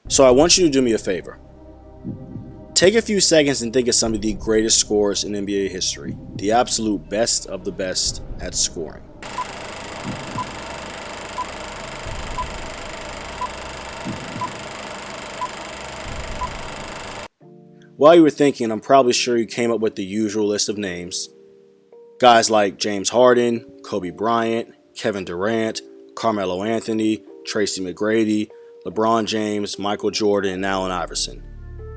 So I want you to do me a favor. Take a few seconds and think of some of the greatest scorers in NBA history, the absolute best of the best at scoring. While you were thinking, I'm probably sure you came up with the usual list of names. Guys like James Harden, Kobe Bryant, Kevin Durant, Carmelo Anthony, Tracy McGrady, LeBron James, Michael Jordan, and Allen Iverson.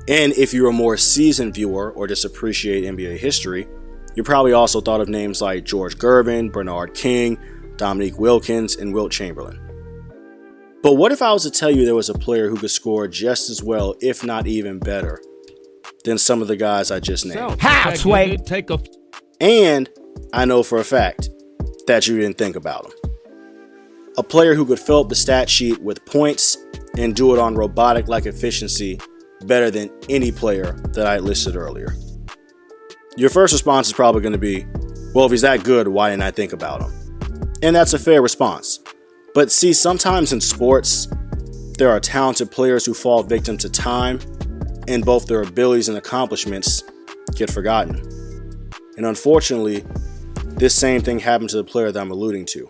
And if you're a more seasoned viewer or just appreciate NBA history, you probably also thought of names like George Gervin, Bernard King, Dominique Wilkins, and Wilt Chamberlain. But what if I was to tell you there was a player who could score just as well, if not even better, than some of the guys I just named? How, Sway? And I know for a fact that you didn't think about him. A player who could fill up the stat sheet with points and do it on robotic-like efficiency better than any player that I listed earlier. Your first response is probably going to be, well, if he's that good, why didn't I think about him? And that's a fair response. But see, sometimes in sports, there are talented players who fall victim to time, and both their abilities and accomplishments get forgotten. And unfortunately, this same thing happened to the player that I'm alluding to.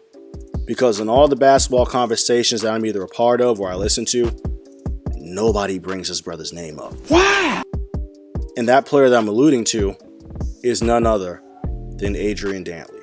Because in all the basketball conversations that I'm either a part of or I listen to, nobody brings his brother's name up. Wow! And that player that I'm alluding to is none other than Adrian Dantley.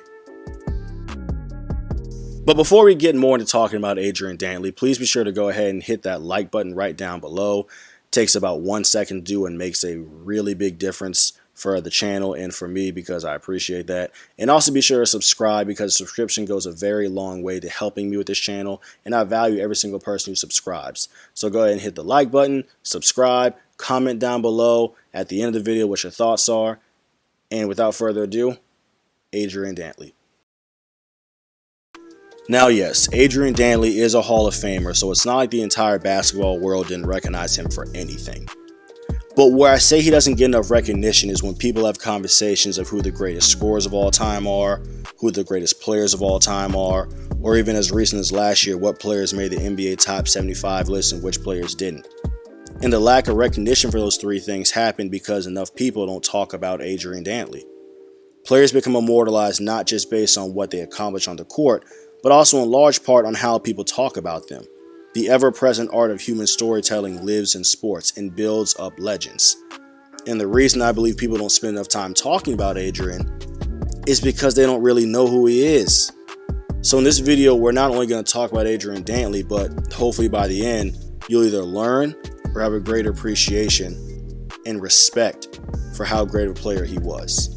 But before we get more into talking about Adrian Dantley, please be sure to go ahead and hit that like button right down below. Takes about 1 second to do and makes a really big difference for the channel and for me, because I appreciate that. And also be sure to subscribe, because subscription goes a very long way to helping me with this channel, and I value every single person who subscribes. So go ahead and hit the like button, subscribe, comment down below at the end of the video what your thoughts are. And without further ado, Adrian Dantley. Now yes, Adrian Dantley is a Hall of Famer, so it's not like the entire basketball world didn't recognize him for anything. But where I say he doesn't get enough recognition is when people have conversations of who the greatest scorers of all time are, who the greatest players of all time are, or even as recent as last year, what players made the NBA top 75 list and which players didn't. And the lack of recognition for those three things happened because enough people don't talk about Adrian Dantley. Players become immortalized not just based on what they accomplish on the court, but also in large part on how people talk about them. The ever-present art of human storytelling lives in sports and builds up legends. And the reason I believe people don't spend enough time talking about Adrian is because they don't really know who he is. So in this video, we're not only going to talk about Adrian Dantley, but hopefully by the end, you'll either learn or have a greater appreciation and respect for how great of a player he was.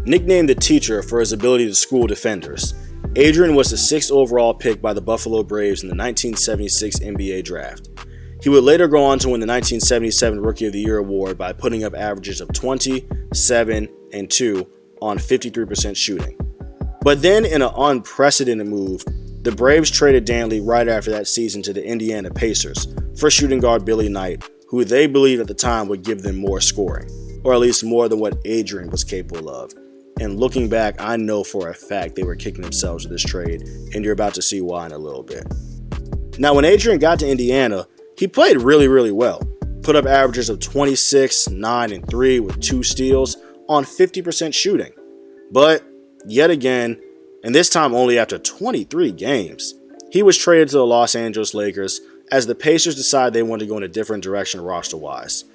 Nicknamed the Teacher for his ability to school defenders, Adrian was the 6th overall pick by the Buffalo Braves in the 1976 NBA draft. He would later go on to win the 1977 Rookie of the Year award by putting up averages of 20, 7, and 2 on 53% shooting. But then in an unprecedented move, the Braves traded Dantley right after that season to the Indiana Pacers for shooting guard Billy Knight, who they believed at the time would give them more scoring, or at least more than what Adrian was capable of. And looking back, I know for a fact they were kicking themselves with this trade, and you're about to see why in a little bit. Now, when Adrian got to Indiana, he played really well. Put up averages of 26, 9, and 3 with 2 steals on 50% shooting. But, yet again, and this time only after 23 games, he was traded to the Los Angeles Lakers as the Pacers decided they wanted to go in a different direction roster-wise.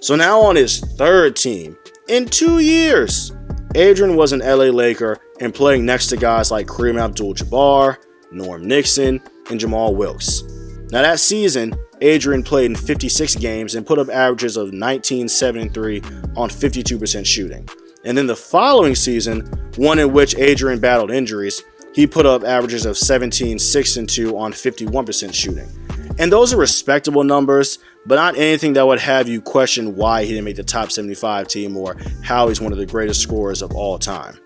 So now on his 3rd team, in 2 years, Adrian was an LA Laker and playing next to guys like Kareem Abdul-Jabbar, Norm Nixon, and Jamal Wilkes. Now that season, Adrian played in 56 games and put up averages of 19, 7, and 3 on 52% shooting. And then the following season, one in which Adrian battled injuries, he put up averages of 17, 6, and 2 on 51% shooting. And those are respectable numbers, but not anything that would have you question why he didn't make the top 75 team or how he's one of the greatest scorers of all time.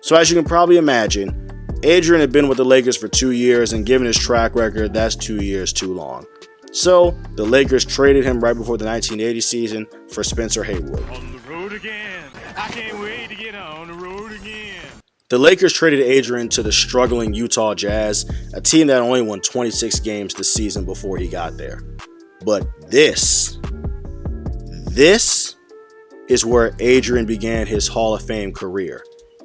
So as you can probably imagine, Adrian had been with the Lakers for 2 years, and given his track record, that's 2 years too long. So the Lakers traded him right before the 1980 season for Spencer Haywood. On the road again. I can't wait to get on the road again. The Lakers traded Adrian to the struggling Utah Jazz, a team that only won 26 games this season before he got there. But this is where Adrian began his Hall of Fame career.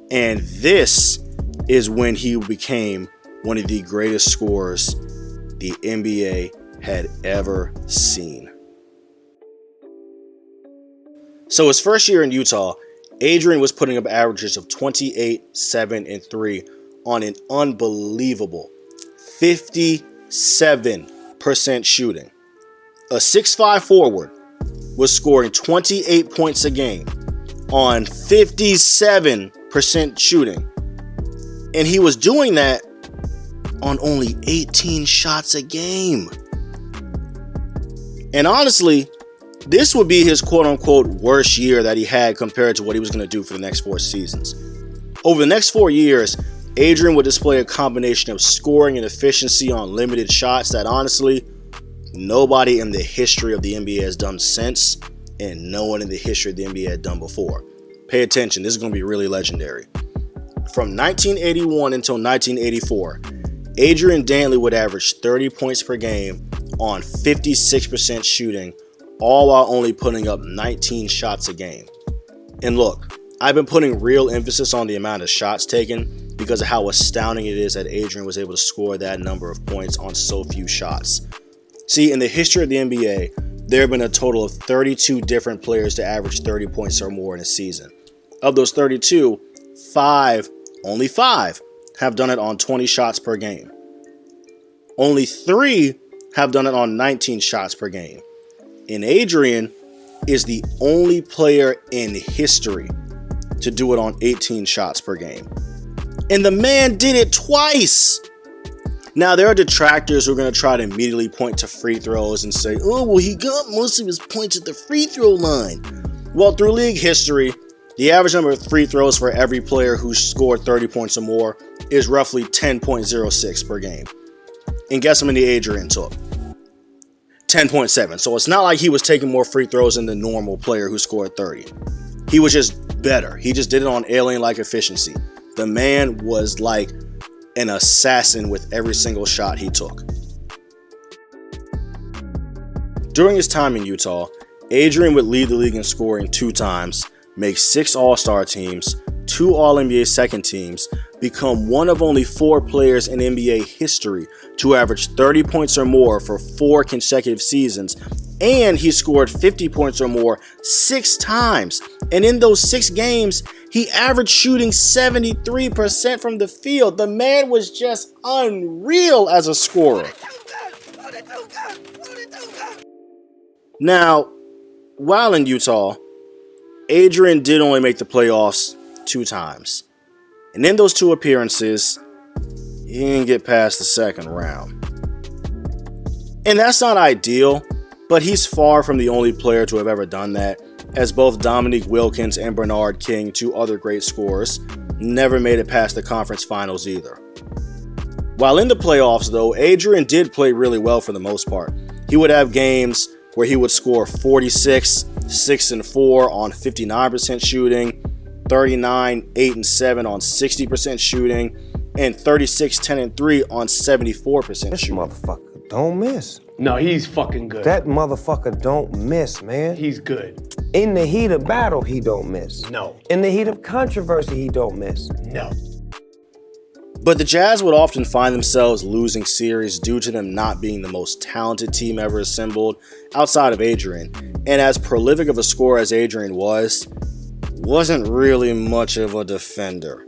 And this is when he became one of the greatest scorers the NBA had ever seen. So his first year in Utah, Adrian was putting up averages of 28, 7, and 3 on an unbelievable 57% shooting. A 6'5" forward was scoring 28 points a game on 57% shooting. And he was doing that on only 18 shots a game. And honestly, this would be his quote-unquote worst year that he had compared to what he was going to do for the next 4 seasons. Over the next 4 years, Adrian would display a combination of scoring and efficiency on limited shots that honestly, nobody in the history of the NBA has done since, and no one in the history of the NBA had done before. Pay attention, this is going to be really legendary. From 1981 until 1984, Adrian Dantley would average 30 points per game on 56% shooting, all while only putting up 19 shots a game. And look, I've been putting real emphasis on the amount of shots taken because of how astounding it is that Adrian was able to score that number of points on so few shots. See, in the history of the NBA, there have been a total of 32 different players to average 30 points or more in a season. Of those 32, only 5 have done it on 20 shots per game. Only 3 have done it on 19 shots per game. And Adrian is the only player in history to do it on 18 shots per game. And the man did it twice. Now, there are detractors who are going to try to immediately point to free throws and say, oh, well, he got most of his points at the free throw line. Well, through league history, the average number of free throws for every player who scored 30 points or more is roughly 10.06 per game. And guess how many Adrian took? 10.7. So it's not like he was taking more free throws than the normal player who scored 30. He was just better. He just did it on alien-like efficiency. The man was like an assassin with every single shot he took. During his time in Utah, Adrian would lead the league in scoring 2 times, make 6 All-Star teams, 2 All-NBA second teams, become one of only 4 players in NBA history to average 30 points or more for 4 consecutive seasons, and he scored 50 points or more 6 times. And in those 6 games, he averaged shooting 73% from the field. The man was just unreal as a scorer. Now, while in Utah, Adrian did only make the playoffs 2 times. And in those 2 appearances, he didn't get past the second round. And that's not ideal, but he's far from the only player to have ever done that, as both Dominique Wilkins and Bernard King, 2 other great scorers, never made it past the conference finals either. While in the playoffs, though, Adrian did play really well for the most part. He would have games where he would score 46, 6 and 4 on 59% shooting, 39, 8 and 7 on 60% shooting, and 36, 10 and 3 on 74% shooting. This motherfucker don't miss. No, he's fucking good. That motherfucker don't miss, man. He's good. In the heat of battle, he don't miss. No. In the heat of controversy, he don't miss. No. But the Jazz would often find themselves losing series due to them not being the most talented team ever assembled outside of Adrian. And as prolific of a scorer as Adrian wasn't really much of a defender.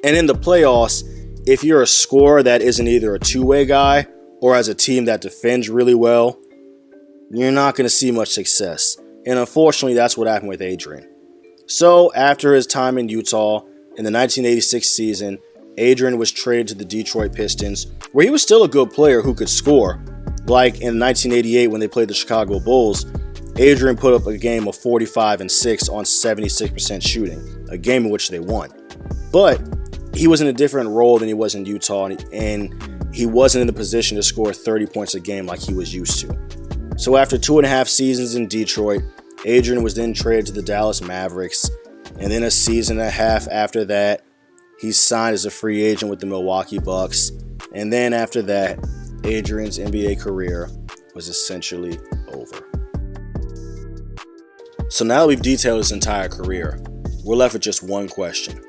And in the playoffs, if you're a scorer that isn't either a two-way guy or has a team that defends really well, you're not going to see much success. And unfortunately, that's what happened with Adrian. So after his time in Utah in the 1986 season, Adrian was traded to the Detroit Pistons, where he was still a good player who could score. Like in 1988 when they played the Chicago Bulls, Adrian put up a game of 45 and 6 on 76% shooting, a game in which they won. But he was in a different role than he was in Utah, and he wasn't in the position to score 30 points a game like he was used to. So after 2.5 seasons in Detroit, Adrian was then traded to the Dallas Mavericks, and then a season and a half after that, He signed as a free agent with the Milwaukee Bucks, and then after that, Adrian's NBA career was essentially over. So now that we've detailed his entire career, we're left with just one question.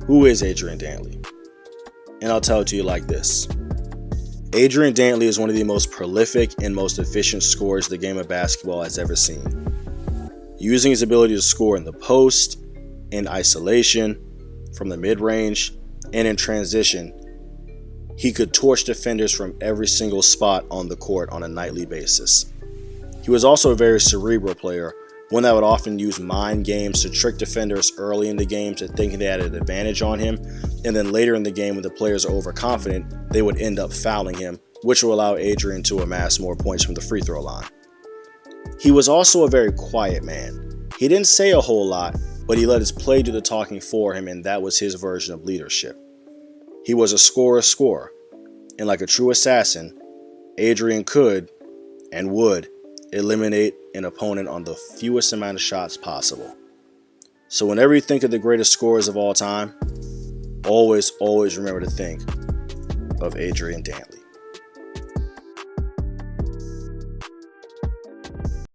Who is Adrian Dantley? And I'll tell it to you like this. Adrian Dantley is one of the most prolific and most efficient scorers the game of basketball has ever seen. Using his ability to score in the post, in isolation, from the mid-range, and in transition, he could torch defenders from every single spot on the court on a nightly basis. He was also a very cerebral player, one that would often use mind games to trick defenders early in the game to thinking they had an advantage on him, and then later in the game when the players are overconfident, they would end up fouling him, which will allow Adrian to amass more points from the free throw line. He was also a very quiet man. He didn't say a whole lot, but he let his play do the talking for him, and that was his version of leadership. He was a scorer, and like a true assassin, Adrian could and would eliminate an opponent on the fewest amount of shots possible. So whenever you think of the greatest scorers of all time, always remember to think of Adrian Dantley.